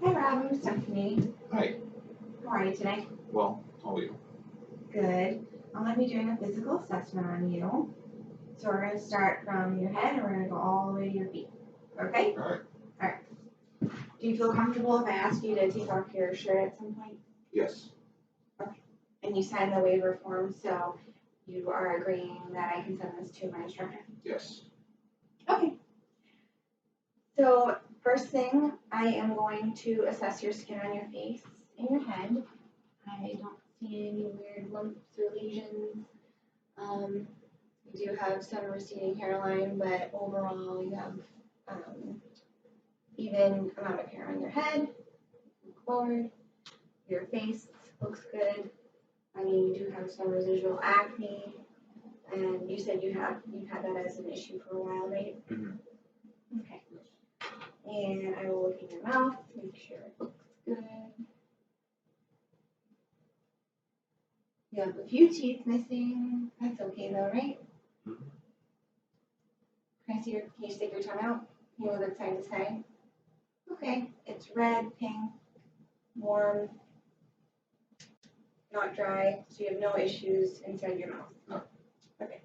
Hi Rob, I'm Stephanie. Hi. How are you today? Well, how are you? Good. I'm going to be doing a physical assessment on you. So we're going to start from your head and we're going to go all the way to your feet. Okay? All right. Do you feel comfortable if I ask you to take off your shirt at some point? Yes. And you sign the waiver form, so you are agreeing that I can send this to my instructor? Yes. Okay. So first thing, I am going to assess your skin on your face and your head. I don't see any weird lumps or lesions. You do have some receding hairline, but overall you have even amount of hair on your head. Forward, your face looks good. I mean, you do have some residual acne, and you said you've had that as an issue for a while, right? Mm-hmm. Okay. And I will look in your mouth, make sure it looks good. You have a few teeth missing. That's okay though, right? Mm-hmm. Can you stick your tongue out? Can you move it side to side? Okay. It's red, pink, warm, not dry, so you have no issues inside your mouth. No. Okay.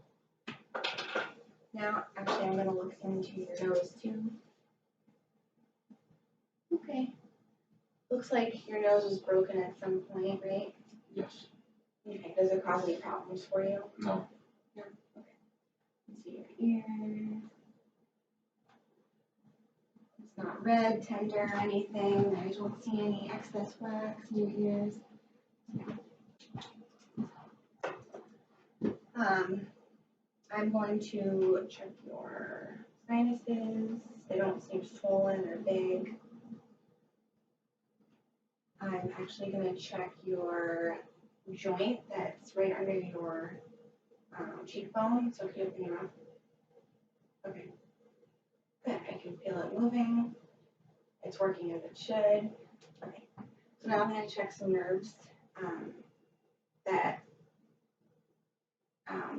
Now, actually, I'm gonna look into your nose too. Okay. Looks like your nose was broken at some point, right? Yes. Okay. Does it cause any problems for you? No. No. Okay. Let's see your ear. It's not red, tender, or anything. I don't see any excess wax in your ears. I'm going to check your sinuses. They don't seem swollen or big. I'm actually going to check your joint that's right under your cheekbone. So if you open your mouth. Okay. Good. I can feel it moving. It's working as it should. Okay. So now I'm going to check some nerves that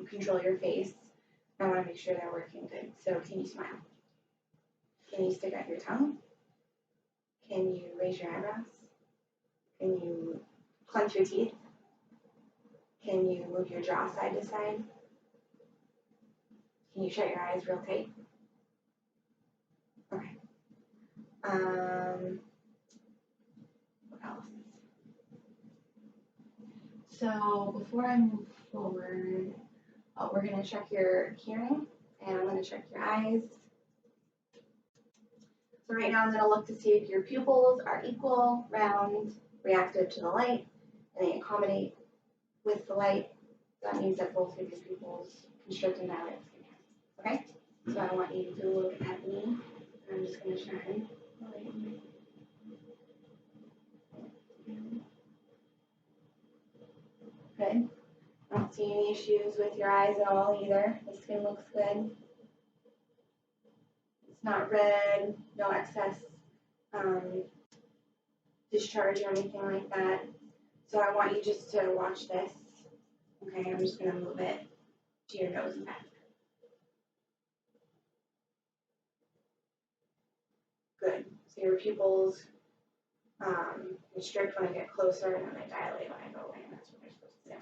control your face. I want to make sure they're working good. So can you smile? Can you stick out your tongue? Can you raise your eyebrows? Can you clench your teeth? Can you move your jaw side to side? Can you shut your eyes real tight? Okay. What else? So before I move forward, we're going to check your hearing, and I'm going to check your eyes. So right now I'm going to look to see if your pupils are equal, round, reactive to the light, and they accommodate with the light. That means that both of your pupils constrict and dilate at the same time. Okay? So I want you to look at me. I'm just going to shine the light on me. Good. I don't see any issues with your eyes at all either. The skin looks good. It's not red, no excess discharge or anything like that. So I want you just to watch this. Okay, I'm just going to move it to your nose and back. Good. So your pupils constrict when I get closer and then they dilate when I go away, and that's what they're supposed to do.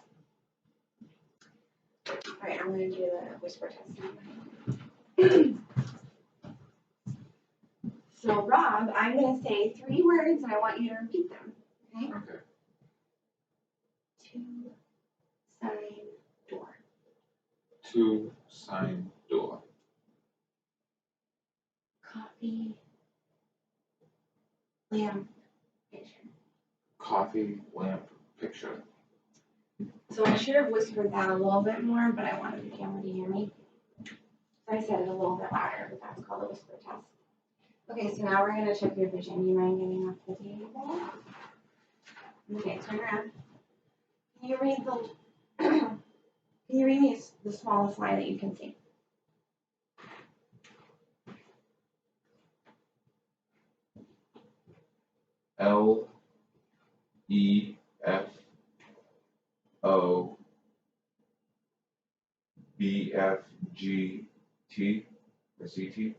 All right, I'm going to do the whisper test now. So Rob, I'm going to say 3 words and I want you to repeat them. Okay? Okay. 2 sign door. 2 sign door. Coffee lamp picture. Coffee lamp picture. So I should have whispered that a little bit more, but I wanted the camera to hear me. So I said it a little bit louder, but that's called a whisper test. Okay, so now we're going to check your vision. Do you mind getting off the table? Okay, turn around. Can you read me the smallest line that you can see? L E F O B F G T or C T.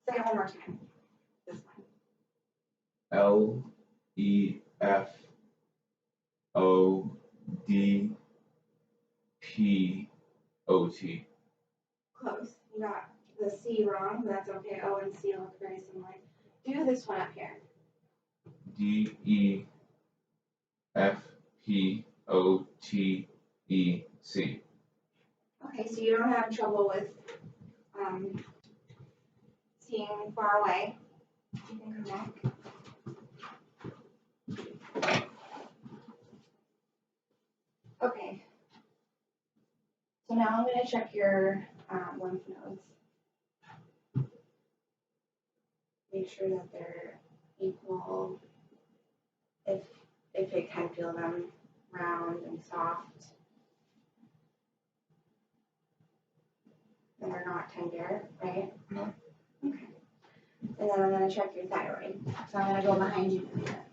Say it one more time. This one. LEFODPOT. Close. You got the C wrong, but that's okay. O and C look very similar. Do this one up here. DEFPOTEC. Okay, so you don't have trouble with seeing far away. You can come back. Okay. So now I'm going to check your lymph nodes. Make sure that they're equal. If you can feel them round and soft. And they're not tender, right? No. Okay. And then I'm going to check your thyroid. So I'm going to go behind you to do that.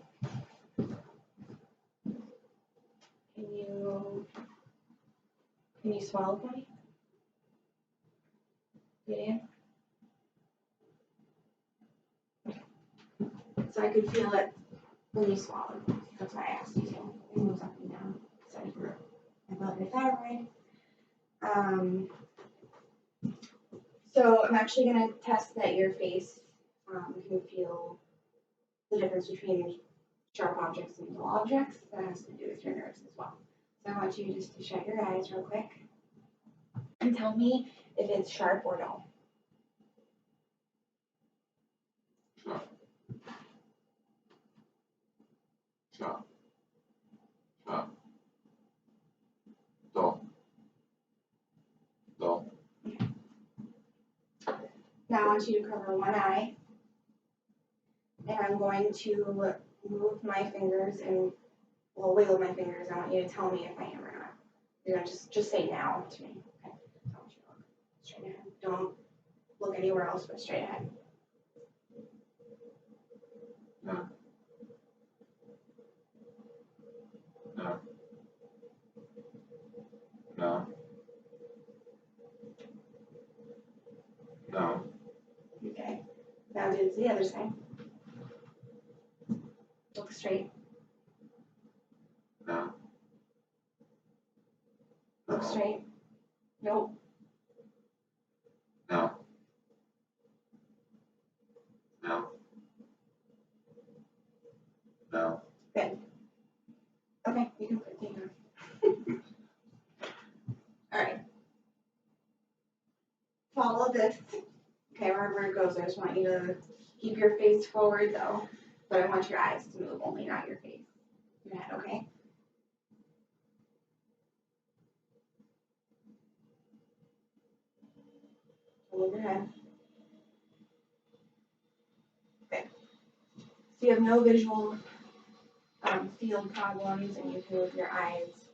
Can you swallow for me? Yeah. So I could feel it when you swallowed. That's why I asked you to. It moves up and down. So I felt your thyroid. So I'm actually going to test that your face can feel the difference between sharp objects and dull objects. That has to do with your nerves as well. So I want you just to shut your eyes real quick and tell me if it's sharp or dull. Sharp. Sharp. Dull. Dull. Now I want you to cover one eye, and I'm going to move my fingers and wiggle my fingers. I want you to tell me if I am or not. You're gonna just say now to me. Okay. I want you to look straight ahead. Don't look anywhere else but straight ahead. No. No. No. No. Okay. Now do it to the other side. Look straight. No. Look straight. Nope. No. No. No. Good. Okay, you can put it down. All right. Follow this. Okay, wherever it goes, I just want you to keep your face forward though, but I want your eyes to move only, not your face. Your head, okay? Move your head. Okay. So you have no visual field problems, and you can move your eyes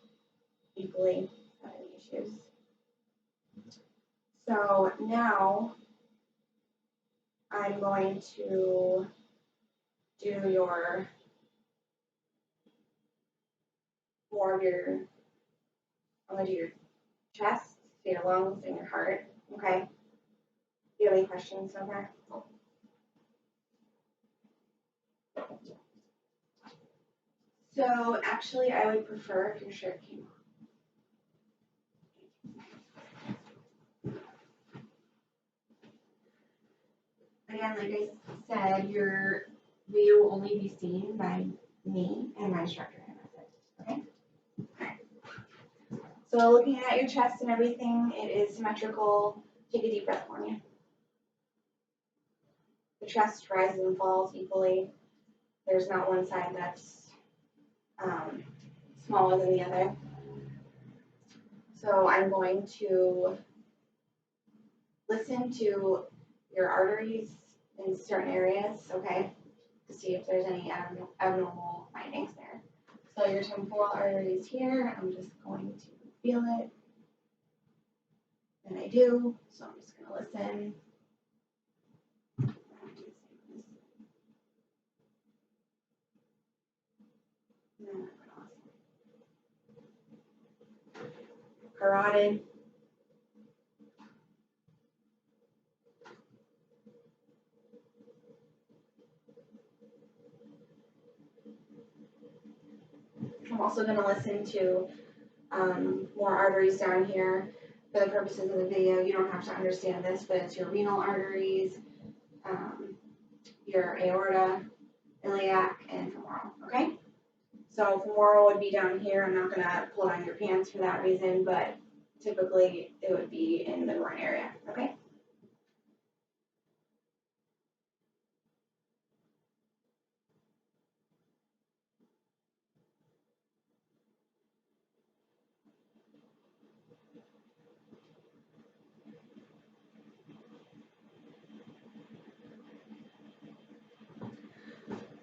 equally without any issues. So now I'm going to do more of your, I'm going to do your chest, your lungs, and your heart. Okay? Do you have any questions so far? So actually, I would prefer if your shirt came off. Again, like I said, your video will only be seen by me and my instructor. Okay? Alright. So looking at your chest and everything, it is symmetrical. Take a deep breath for me. The chest rises and falls equally. There's not one side that's smaller than the other. So I'm going to listen to your arteries in certain areas, okay, to see if there's any abnormal findings there. So your temporal arteries here, I'm just going to feel it. And I do, so I'm just going to listen. Carotid. also gonna listen to, more arteries down here. For the purposes of the video, you don't have to understand this, but it's your renal arteries, your aorta, iliac, and femoral, okay? So femoral would be down here. I'm not gonna pull down your pants for that reason, but typically it would be in the groin area, okay?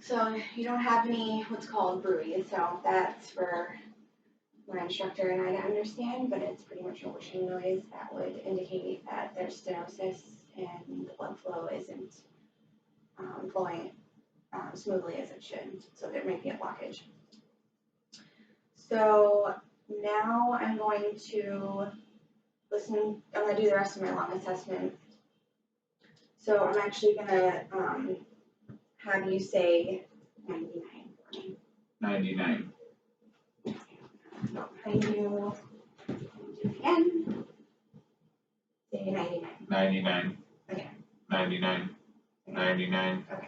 So you don't have any what's called bruits, so that's for my instructor and I to understand, but it's pretty much a whooshing noise that would indicate that there's stenosis and the blood flow isn't flowing smoothly as it should, so there may be a blockage. So now I'm going to I'm gonna do the rest of my lung assessment. So I'm actually gonna have you say 99 for me. 99. Behind you. Do it again. Say 99. 99. Okay. 99. 99. Okay.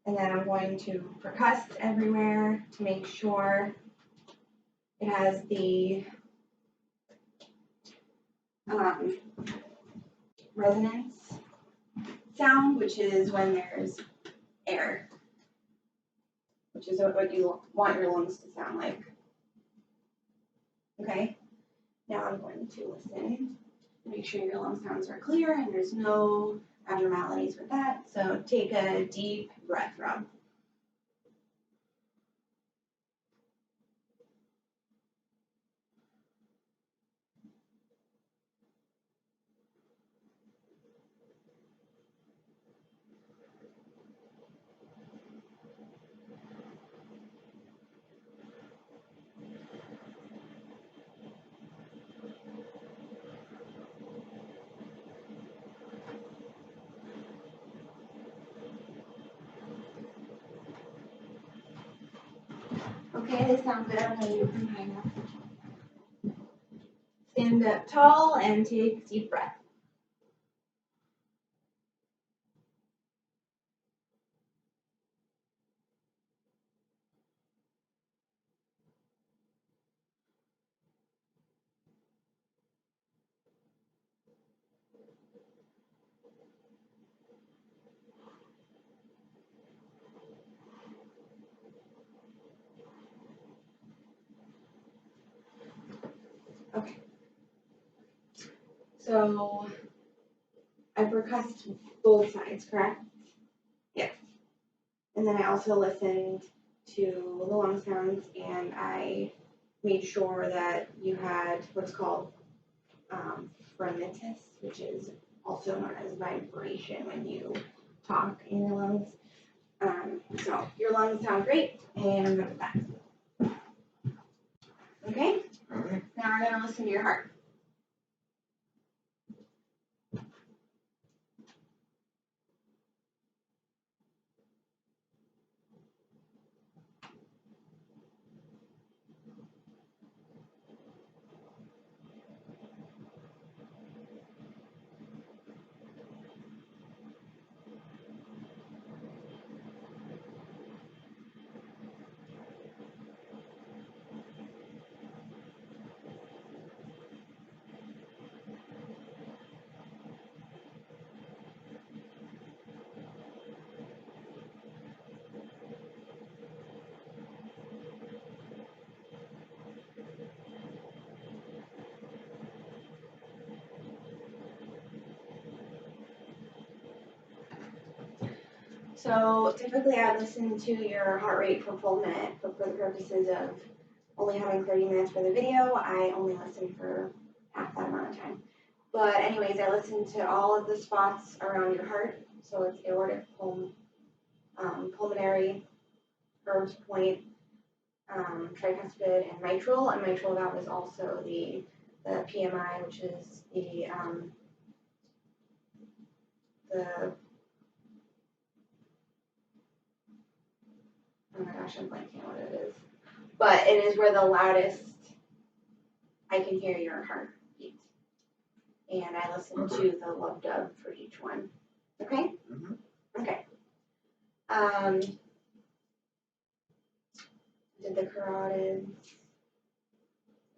And then I'm going to percuss everywhere to make sure it has the resonance sound, which is when there's air, which is what you want your lungs to sound like. Okay, now I'm going to listen, make sure your lung sounds are clear and there's no abnormalities with that. So take a deep breath, Rob. Okay, they sound good. I'm going to do them high enough. Stand up tall and take a deep breath. Okay. So I percussed both sides, correct? Yes. And then I also listened to the lung sounds and I made sure that you had what's called phrenitis, which is also known as vibration when you talk in your lungs. So your lungs sound great, and I'm good with that. Okay? Alright. Now we're gonna listen to your heart. So typically I listen to your heart rate for full minute, but for the purposes of only having 30 minutes for the video, I only listen for half that amount of time. But anyways, I listen to all of the spots around your heart. So it's aortic, pulmonary, Herb's point, tricuspid, and mitral. And mitral valve is also the PMI, which is the oh my gosh, I'm blanking on what it is. but it is where the loudest I can hear your heartbeat. And I listen Okay. to the love dub for each one. Okay? Mhm. Okay. Did the carotids.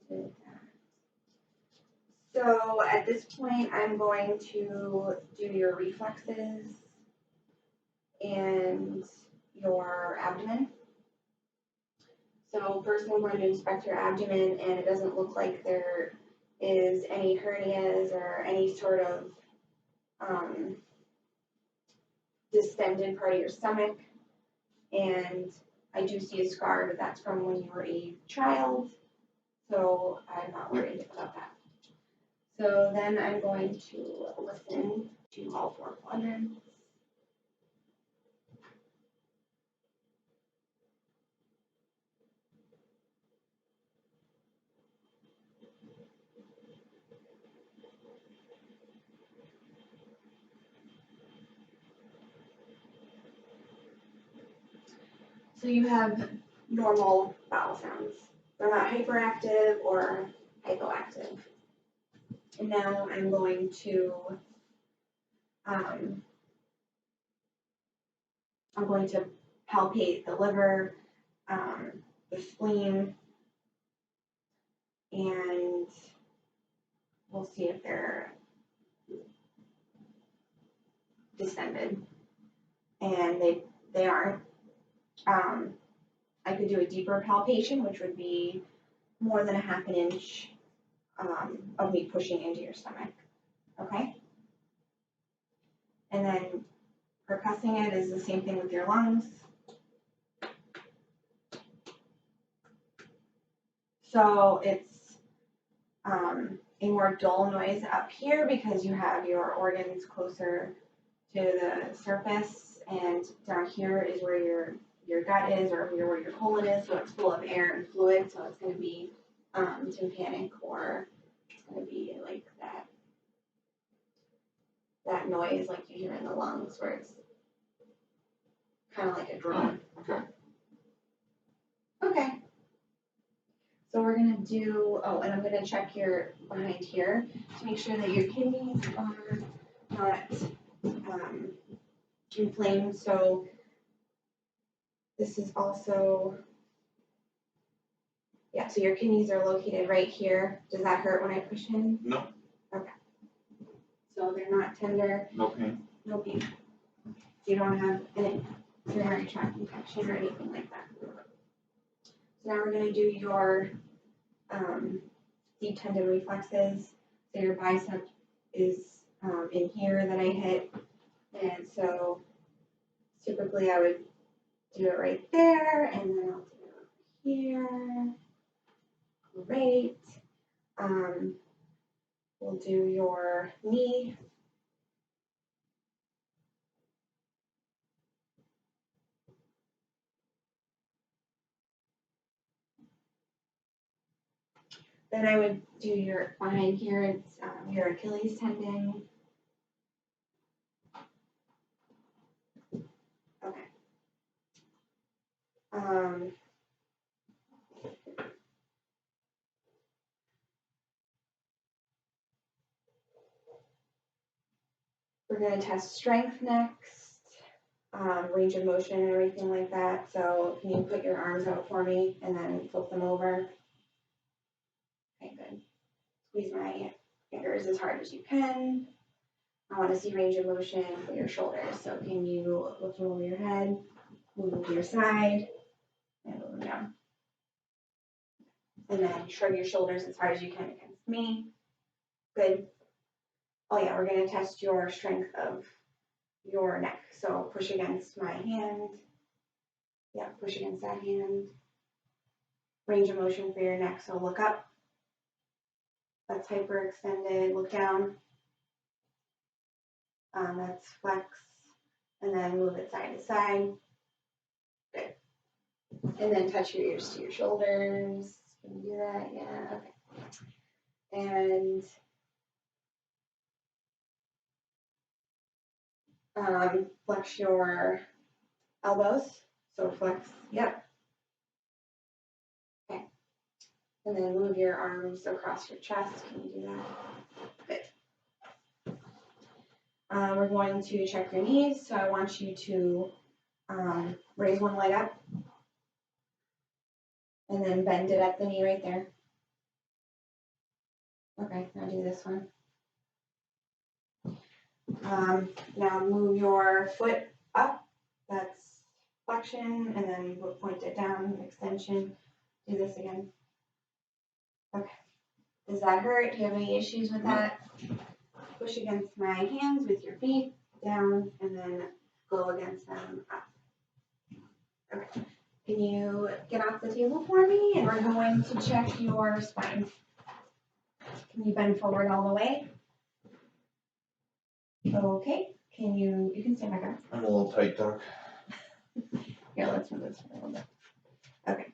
Did that. So at this point, I'm going to do your reflexes and your abdomen. So first I'm going to inspect your abdomen, and it doesn't look like there is any hernias or any sort of distended part of your stomach. And I do see a scar, but that's from when you were a child, so I'm not worried about that. So then I'm going to listen to all four quadrants. So you have normal bowel sounds. They're not hyperactive or hypoactive. And now I'm going to um, palpate the liver, the spleen, and we'll see if they're distended. And they aren't. I could do a deeper palpation, which would be more than a half an inch of me pushing into your stomach. Okay? And then percussing it is the same thing with your lungs. So it's a more dull noise up here because you have your organs closer to the surface, and down here is where your gut is, or where your colon is, so it's full of air and fluid, so it's going to be tympanic, or it's going to be like that noise like you hear in the lungs, where it's kind of like a drone. Okay. Okay. So we're gonna do, and I'm gonna check your behind here to make sure that your kidneys are not inflamed. So this is also, yeah, so your kidneys are located right here. Does that hurt when I push in? No. Okay. So they're not tender, No pain. no pain. You don't have any urinary tract infection or anything like that. So now we're gonna do your deep tendon reflexes. So your bicep is in here that I hit, and so typically I would do it right there, and then I'll do it over here. Great. We'll do your knee. Then I would do your behind here. It's your Achilles tendon. Okay. We're gonna test strength next, range of motion and everything like that. So can you put your arms out for me and then flip them over? Okay, good. Squeeze my fingers as hard as you can. I want to see range of motion for your shoulders. So can you lift them over your head, move them to your side, and move them down. And then shrug your shoulders as hard as you can against me. Good. Oh yeah, we're gonna test your strength of your neck. So push against my hand. Yeah, push against that hand. Range of motion for your neck. So look up. That's hyperextended. Look down. That's flex. And then move it side to side. Good. And then touch your ears to your shoulders. Can you do that? Yeah. Okay. And flex your elbows. So flex. Yep. And then move your arms across your chest. Can you do that? Good. We're going to check your knees. So I want you to raise one leg up. And then bend it at the knee right there. Okay, now do this one. Now move your foot up. That's flexion, and then point it down, extension. Do this again. Okay. Does that hurt? Do you have any issues with that? Push against my hands with your feet down, and then go against them up. Okay. Can you get off the table for me? And we're going to check your spine. Can you bend forward all the way? Okay. You can stand back up. I'm a little tight, Doc. Here, let's move this a little bit. Okay.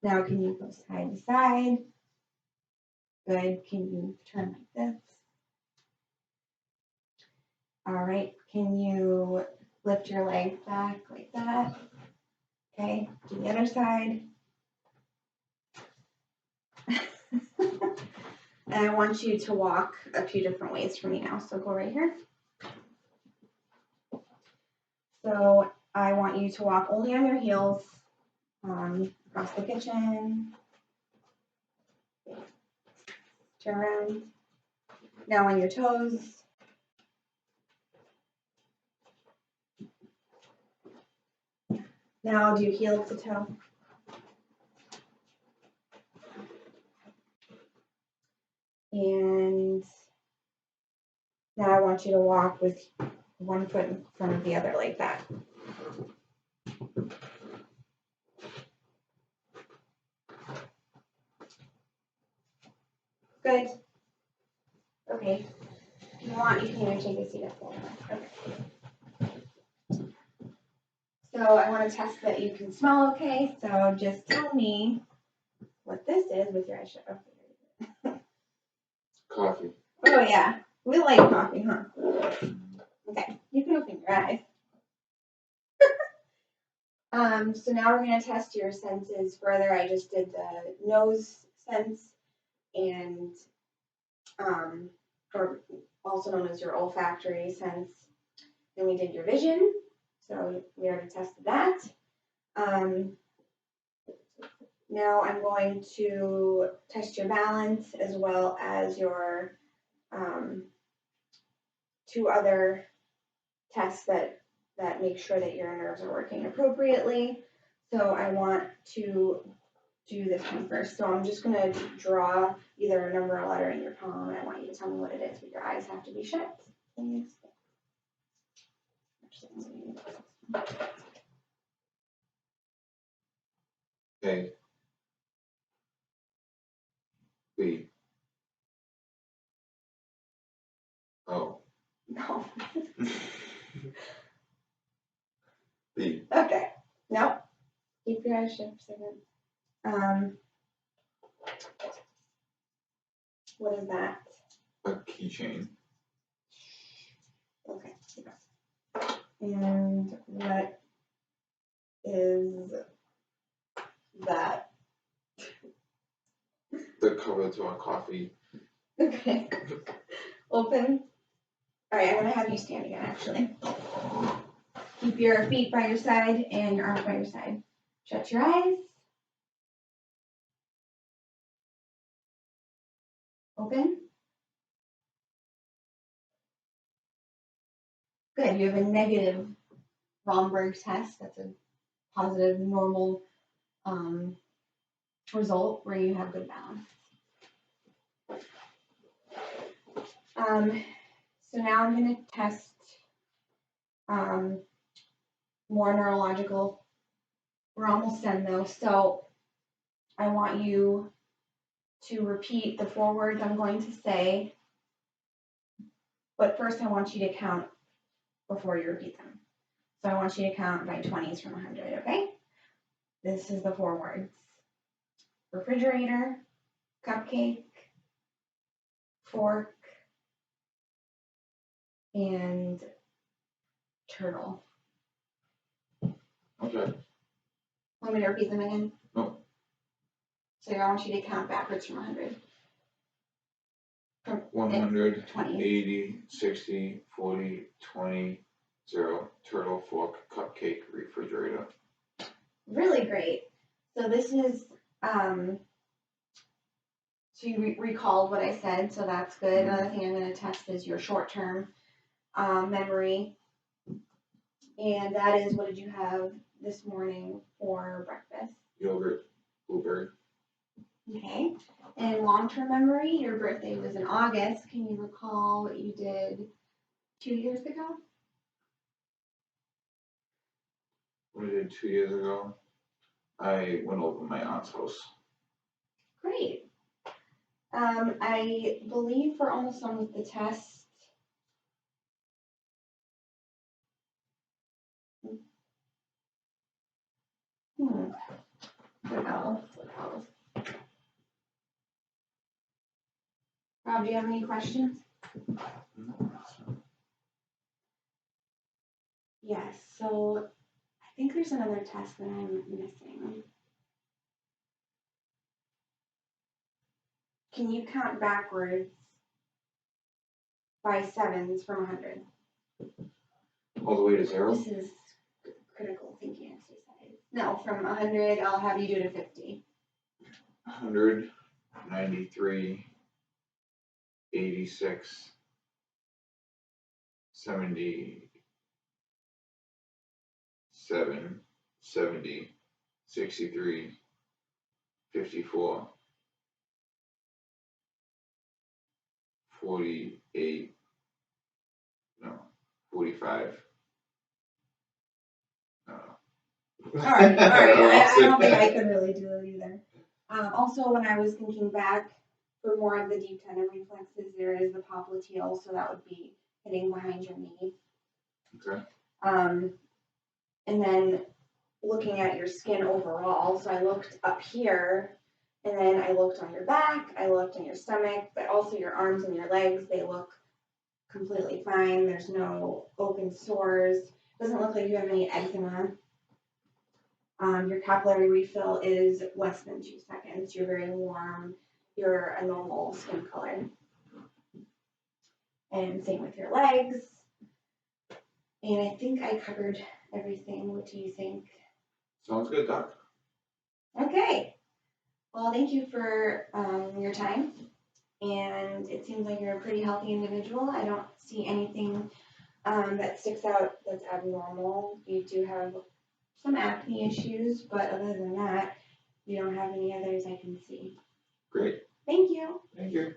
Now can you go side to side? Good. Can you turn like this? All right. Can you lift your legs back like that? Okay. Do the other side. And I want you to walk a few different ways for me now. So go right here. So I want you to walk only on your heels across the kitchen. Turn around. Now on your toes. Now do heel to toe. And now I want you to walk with one foot in front of the other like that. Good. Okay. If you want, you can even take a seat up there. Okay. So I want to test that you can smell okay. So just tell me what this is with your eyes shut. Okay. Coffee. Oh yeah, we like coffee, huh? Okay, you can open your eyes. So now we're gonna test your senses further. I just did the nose sense and or also known as your olfactory sense. Then we did your vision, so we already tested that. Now I'm going to test your balance as well as your two other tests that make sure that your nerves are working appropriately. So I want to do this one first. So I'm just going to draw either a number or a letter in your palm, and I want you to tell me what it is, but your eyes have to be shut. Please. A. B. O. No. B. Okay. No. Keep your eyes shut for a second. What is that? A keychain. Okay. And what is that? The cover to a coffee. Okay. Open. All right, I'm gonna have you stand again, actually. Keep your feet by your side and your arms by your side. Shut your eyes. Open. Good, you have a negative Romberg test. That's a positive, normal result where you have good balance. So now I'm going to test more neurological. We're almost done though. So I want you to repeat the 4 words I'm going to say. But first I want you to count before you repeat them. So I want you to count by 20s from 100, okay? This is the 4 words. Refrigerator, cupcake, fork, and turtle. Okay. Want me to repeat them again? No. So I want you to count backwards from 100. 100, 20. 80, 60, 40, 20, 0, turtle, fork, cupcake, refrigerator. Really great. So this is, so you recalled what I said, so that's good. Mhm. Another thing I'm gonna test is your short-term, memory. And that is, what did you have this morning for breakfast? Yogurt, blueberry. Okay. And long-term memory, your birthday was in August. Can you recall what you did 2 years ago? What I did 2 years ago, I went over to my aunt's house. Great. I believe for almost some of the tests, what else? Rob, do you have any questions? Yes, so I think there's another test that I'm missing. Can you count backwards by sevens from 100? All the way to 0? This is critical thinking exercise. No, from 100, I'll have you do to 50. 100, 93, 86, 77, 70, 63, 54, 48, no, 45. All right. I I lost don't think it. I could really do it either. Also, when I was thinking back for more of the deep tendon reflexes, there is the popliteal, so that would be hitting behind your knee. Okay. And then looking at your skin overall, so I looked up here, and then I looked on your back, I looked on your stomach, but also your arms and your legs, they look completely fine. There's no open sores. Doesn't look like you have any eczema. Your capillary refill is less than 2 seconds. You're very warm. You're a normal skin color. And same with your legs. And I think I covered everything. What do you think? Sounds good, Doc. Okay. Well, thank you for your time. And it seems like you're a pretty healthy individual. I don't see anything that sticks out that's abnormal. You do have some acne issues, but other than that, you don't have any others I can see. Great. Thank you. Thank you.